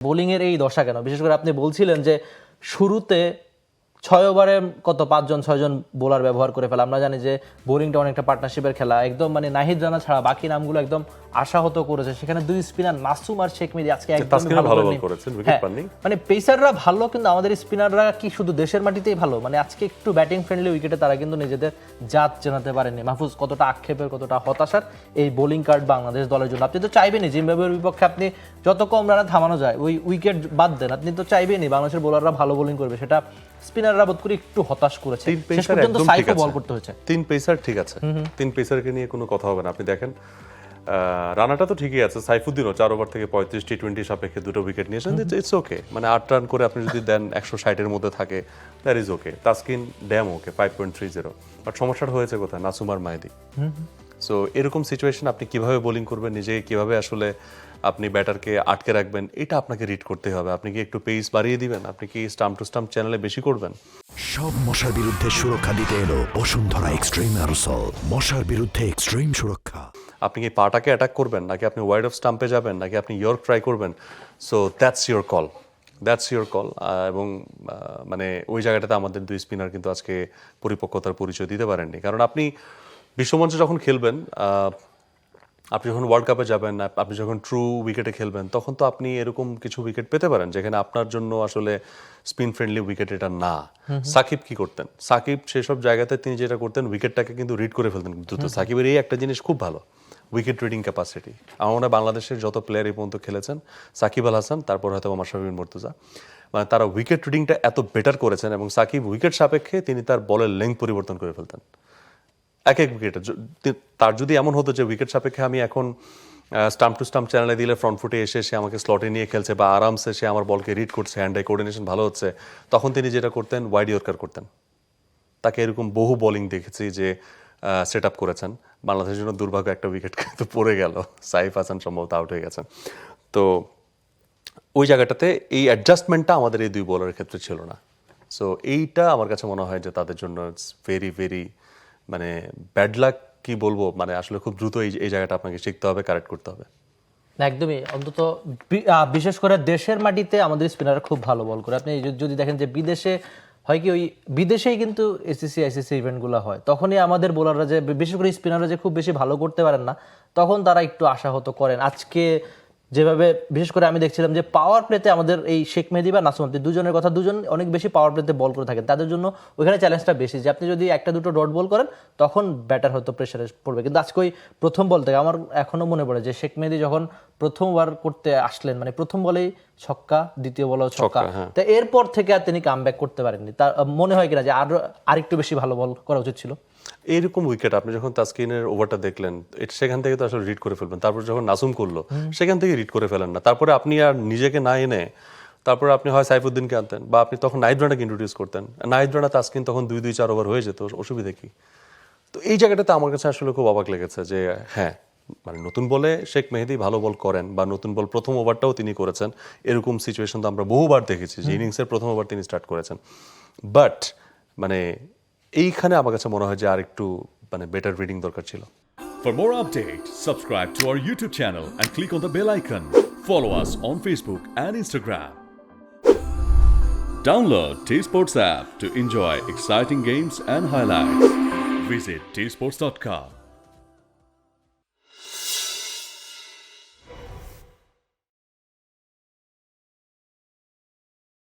বোলিংয়ের এই দশা কেন? বিশেষ করে আপনি বলছিলেন যে শুরুতে 6 ওভারে কত 5-6জন বোলার ব্যবহার করে ফেলা। আমরা জানি যে বোলিংটা অনেকটা পার্টনারশিপের খেলা, একদম মানে নাহিদ রানা ছাড়া বাকি নামগুলো একদম আশাহত করেছে। সেখানে দুই স্পিনার নাসুম আর শেখ মেহেদী আজকে একদম ভালো করেছেন, উইকেট পাননি। মানে পেসাররা ভালো, কিন্তু আমাদের স্পিনাররা কি শুধু দেশের মাটিতেই ভালো? মানে আজকে একটু ব্যাটিং ফ্রেন্ডলি উইকেটে তারা কিন্তু নিজেদের জাত চেনাতে পারেনি। মাহফুজ, কতটা আক্ষেপের, কতটা হতাশার এই বোলিং কার্ড বাংলাদেশ দলের জন্য। আপনি তো চাইবেনই জিম্বাবুয়ের বিপক্ষে আপনি যত কম রানে থামানো যায়, ওই উইকেট বাদ দেন, আপনি তো চাইবেনই বাংলাদেশের বোলাররা ভালো বোলিং করবে। সেটা স্পিনাররা বোধ করে একটু হতাশ করেছে। শেষ পর্যন্ত সাইফও বল করতে হয়েছে। তিন পেসার ঠিক আছে, তিন পেসারকে নিয়ে কোনো কথা হবে না। আপনি দেখেন রানাটা তো ঠিকই আছে, সাইফুদ্দিনও 4 ওভার থেকে 35 টি20 সাপেক্ষে 2টো উইকেট নিয়েছেন, ইটস ওকে। মানে 8 রান করে আপনি যদি দেন 160-এর মধ্যে থাকে, that is okay. Taskin damn okay 5.30। But সমস্যাটা হয়েছে কোথায়? নাসুম আর মাহেদী। সো এরকম সিচুয়েশন আপনি কিভাবে বোলিং করবেন, নিজেকে কিভাবে আসলে আপনি ব্যাটারকে আটকে রাখবেন, এটা আপনাকে রিড করতে হবে। আপনি কি একটু পেস বাড়িয়ে দিবেন? আপনি কি স্টাম্প টু স্টাম্প চ্যানেলে বেশি করবেন? সব মশার বিরুদ্ধে সুরক্ষা দিতে এলো বসুন্ধরা এক্সট্রিম অ্যারোসল, মশার বিরুদ্ধে এক্সট্রিম সুরক্ষা। আপনি কি পাটাকে অ্যাটাক করবেন, নাকি আপনি ওয়াইড অফ স্টাম্পে যাবেন, নাকি আপনি ইয়র্ক ট্রাই করবেন? So that's your call, that's your call. এবং মানে ওই জায়গাটাতে আমাদের দুই স্পিনার কিন্তু আজকে পরিপক্কতার পরিচয় দিতে পারেননি। কারণ আপনি বিশ্বমঞ্চে যখন খেলবেন, আপনি যখন ওয়ার্ল্ড কাপে যাবেন, আপনি যখন ট্রু উইকেটে খেলবেন, তখন তো আপনি এরকম কিছু উইকেট পেতে পারেন যেখানে আপনার জন্য আসলে স্পিন ফ্রেন্ডলি উইকেট এটা না। সাকিব কি করতেন? সাকিব সেসব জায়গাতে তিনি যেটা করতেন, উইকেটটাকে কিন্তু রিড করে ফেলতেন দ্রুত। সাকিবের এই একটা জিনিস খুব ভালো, উইকেট রিডিং ক্যাপাসিটি। আমার মনে হয় বাংলাদেশের যত প্লেয়ার এই পর্যন্ত খেলেছেন, সাকিব আল হাসান, তারপর হয়তো মাশরাফি বিন মুর্তজা, মানে তারা উইকেট রিডিংটা এত বেটার করেছেন। এবং সাকিব উইকেট সাপেক্ষে তিনি তার বলের লেংথ পরিবর্তন করে ফেলতেন এক এক উইকেটে। তার যদি এমন হতো যে উইকেট সাপেক্ষে আমি এখন স্টাম্প টু স্টাম্প চ্যানেলে দিলে ফ্রন্ট ফুটে এসে সে আমাকে স্লটে নিয়ে খেলছে, বা আরামসে সে আমার বলকে রিড করছে, হ্যান্ড আই কোঅর্ডিনেশন ভালো হচ্ছে, তখন তিনি যেটা করতেন ওয়াইড ইয়র্কার করতেন। তাকে এরকম বহু বোলিং দেখেছি যে সেট আপ করেছেন। বাংলাদেশের জন্য দুর্ভাগ্য, একটা উইকেট কিন্তু পড়ে গেল, সাইফ হাসান সম্ভবত আউট হয়ে গেছেন। তো ওই জায়গাটাতে এই অ্যাডজাস্টমেন্টটা আমাদের এই দুই বোলারের ক্ষেত্রে ছিল না। সো এইটা আমার কাছে মনে হয় যে তাদের জন্য ইটস ভেরি ভেরি মানে ব্যাড লাক কি বলবো, মানে আসলে খুব দ্রুত এই জায়গাটা আপনাকে শিখতে হবে, কারেক্ট করতে হবে। একদমই, অন্তত বিশেষ করে দেশের মাটিতে আমাদের স্পিনাররা খুব ভালো বল করে। আপনি যদি দেখেন যে বিদেশে হয় কি, ওই বিদেশেই কিন্তু এসিসি আইসিসি ইভেন্টগুলো হয়, তখনই আমাদের বোলাররা যে বিশেষ করে স্পিনাররা যে খুব বেশি ভালো করতে পারেন না, তখন তারা একটু আশাহত করেন। আজকে যেভাবে বিশেষ করে আমি দেখছিলাম যে পাওয়ার প্লেতে আমাদের এই শেখ মেহেদী বা নাসুম, দুজনের কথা, দুজন অনেক বেশি পাওয়ার প্লেতে বল করে থাকেন। তাদের জন্য ওইখানে চ্যালেঞ্জটা বেশি যে আপনি যদি একটা দুটো ডট বল করেন তখন ব্যাটার হয়তো প্রেশারে পড়বে। কিন্তু আজকে ওই প্রথম বল থেকে আমার এখনো মনে পড়ে যে শেখ মেহেদী যখন প্রথম ওভার করতে আসলেন, মানে প্রথম বলেই ছক্কা, দ্বিতীয় বলেও ছক্কা, তো এরপর থেকে আর তিনি কামব্যাক করতে পারেননি। তার মনে হয় কিনা যে আরেকটু বেশি ভালো বল করা উচিত ছিল? এইরকম উইকেট আপনি যখন তাসকিনের ওভারটা দেখলেন, সেখান থেকে তো আসলে রিড করে ফেলবেন। তারপর যখন নাসুম করলো, সেখান থেকে রিড করে ফেলেন না। তারপরে আপনি আর নিজেকে না এনে তারপরে আপনি হয় সাইফুদ্দিনকে আনতেন, বা আপনি তখন নাহিদ রানাকে ইন্ট্রোডিউস করতেন। নাহিদ রানা তাসকিন তখন 2-4 ওভার হয়ে যেত, অসুবিধা কি? তো এই জায়গাটাতে আমার কাছে আসলে খুব অবাক লেগেছে যে হ্যাঁ, মানে নতুন বলে শেখ মেহেদী ভালো বল করেন, বা নতুন বল প্রথম ওভারটাও তিনি করেছেন। এরকম সিচুয়েশন তো আমরা বহুবার দেখেছি যে ইনিংসের প্রথম ওভার তিনি স্টার্ট করেছেন। বাট মানে এইখানে আমার কাছে মনে হয় যে আর একটু মানে বেটার রিডিং দরকার ছিল। For more updates, subscribe to our YouTube channel and click on the bell icon. Follow us on Facebook and Instagram. Download T-Sports app to enjoy exciting games and highlights. Visit tsports.com.